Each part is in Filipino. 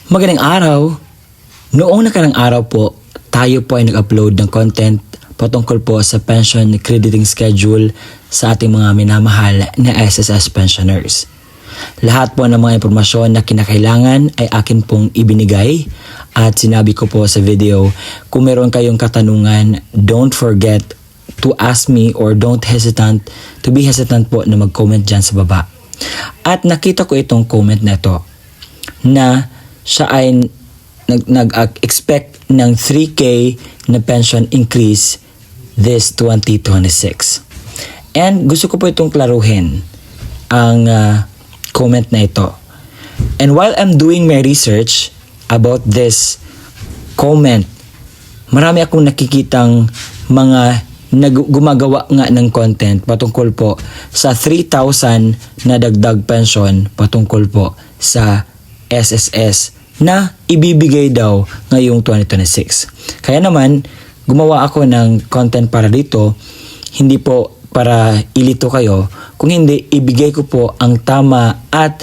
Magandang araw! Noong nakarang araw po, tayo po ay nag-upload ng content patungkol po sa pension crediting schedule sa ating mga minamahal na SSS pensioners. Lahat po ng mga impormasyon na kinakailangan ay akin pong ibinigay at sinabi ko po sa video, kung meron kayong katanungan, don't forget to ask me or don't to be hesitant po na mag-comment dyan sa baba. At nakita ko itong comment na ito na siya ay nag-expect ng 3K na pension increase this 2026. And gusto ko po itong klaruhin ang comment na ito. And while I'm doing my research about this comment, marami akong nakikitang mga gumagawa nga ng content patungkol po sa 3,000 na dagdag pension patungkol po sa SSS na ibibigay daw ngayong 2026. Kaya naman, gumawa ako ng content para dito, hindi po para ilito kayo, kung hindi, ibigay ko po ang tama at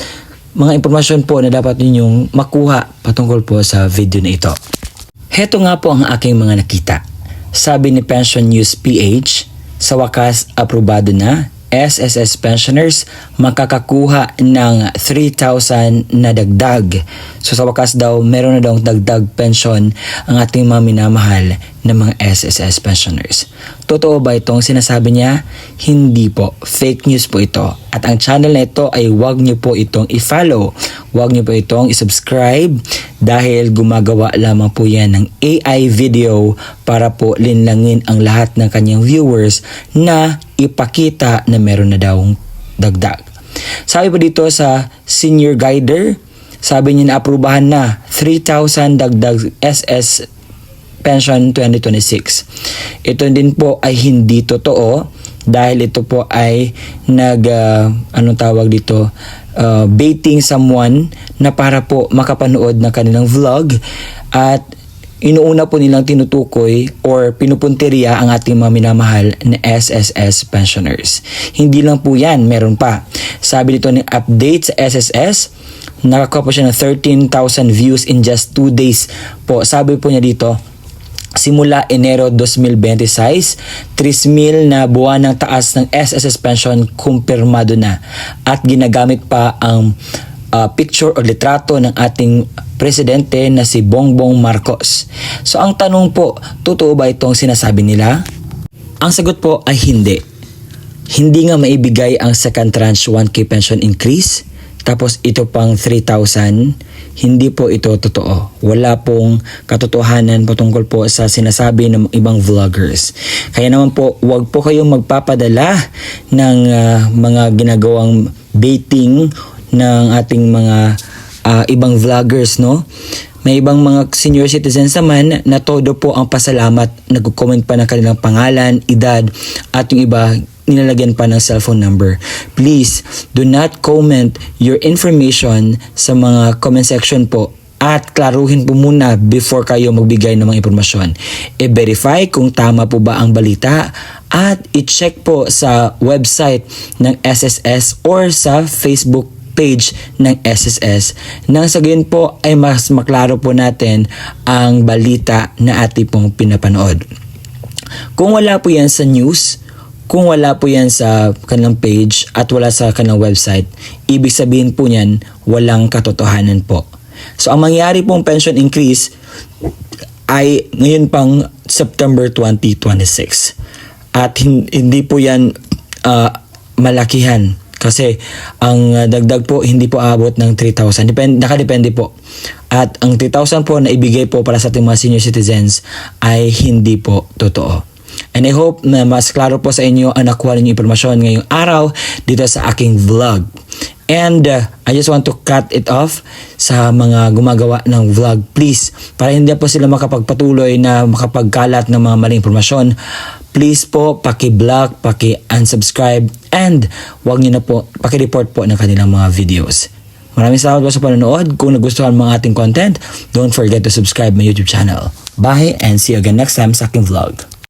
mga impormasyon po na dapat ninyong makuha patungkol po sa video na ito. Heto nga po ang aking mga nakita. Sabi ni Pension News PH, sa wakas aprobado na, SSS pensioners makakakuha ng 3,000 na dagdag. So sa wakas daw, meron na daw dagdag pension ang ating mga minamahal na mga SSS pensioners. Totoo ba itong sinasabi niya? Hindi po. Fake news po ito. At ang channel na ito ay huwag niyo po itong i-follow. Huwag niyo po itong i-subscribe dahil gumagawa lamang po yan ng AI video para po linlangin ang lahat ng kanyang viewers na ipakita na meron na daw dagdag. Sabi po dito sa senior guider, sabi niya na aprubahan na 3,000 dagdag SS pension 2026. Ito din po ay hindi totoo dahil ito po ay baiting someone na para po makapanood ng kanilang vlog at inuuna po nilang tinutukoy or pinupunteriya ang ating mga minamahal na SSS pensioners. Hindi lang po yan, meron pa. Sabi dito ng update sa SSS, nakakuha po siya ng 13,000 views in just 2 days po. Sabi po niya dito, simula Enero 2026, 3,000 na buwan ng taas ng SSS pension kumpirmado na at ginagamit pa ang picture o litrato ng ating presidente na si Bongbong Marcos. So ang tanong po, totoo ba itong sinasabi nila? Ang sagot po ay hindi. Hindi nga maibigay ang second tranche 1K pension increase, tapos ito pang 3,000, hindi po ito totoo. Wala pong katotohanan patungkol po sa sinasabi ng ibang vloggers. Kaya naman po, huwag po kayong magpapadala ng mga ginagawang baiting ng ating mga ibang vloggers, no? May ibang mga senior citizens naman na todo po ang pasalamat, nag-comment pa ng kanilang pangalan, edad, at yung iba nilalagyan pa ng cellphone number. Please, do not comment your information sa mga comment section po at klaruhin po muna before kayo magbigay ng mga impormasyon. I-verify kung tama po ba ang balita at i-check po sa website ng SSS or sa Facebook page ng SSS nang sa gayon po ay mas maklaro po natin ang balita na ating pong pinapanood. Kung wala po yan sa news, kung wala po yan sa kanilang page at wala sa kanilang website, ibig sabihin po niyan, walang katotohanan po. So, ang mangyari pong pension increase ay ngayon pang September 2026. At hindi po yan malakihan. Kasi ang dagdag po, hindi po abot ng 3,000. Nakadepende po. At ang 3,000 po na ibigay po para sa ating mga senior citizens ay hindi po totoo. And I hope na mas klaro po sa inyo ang nakuha ninyo impormasyon ngayong araw dito sa aking vlog. And I just want to cut it off sa mga gumagawa ng vlog. Please, para hindi po sila makapagpatuloy na makapagkalat ng mga maling impormasyon, please po, paki-block, paki-unsubscribe, and huwag nyo na po, paki-report po ng kanilang mga videos. Maraming salamat po sa panonood. Kung nagustuhan mga ating content, don't forget to subscribe my YouTube channel. Bye and see you again next time sa aking vlog.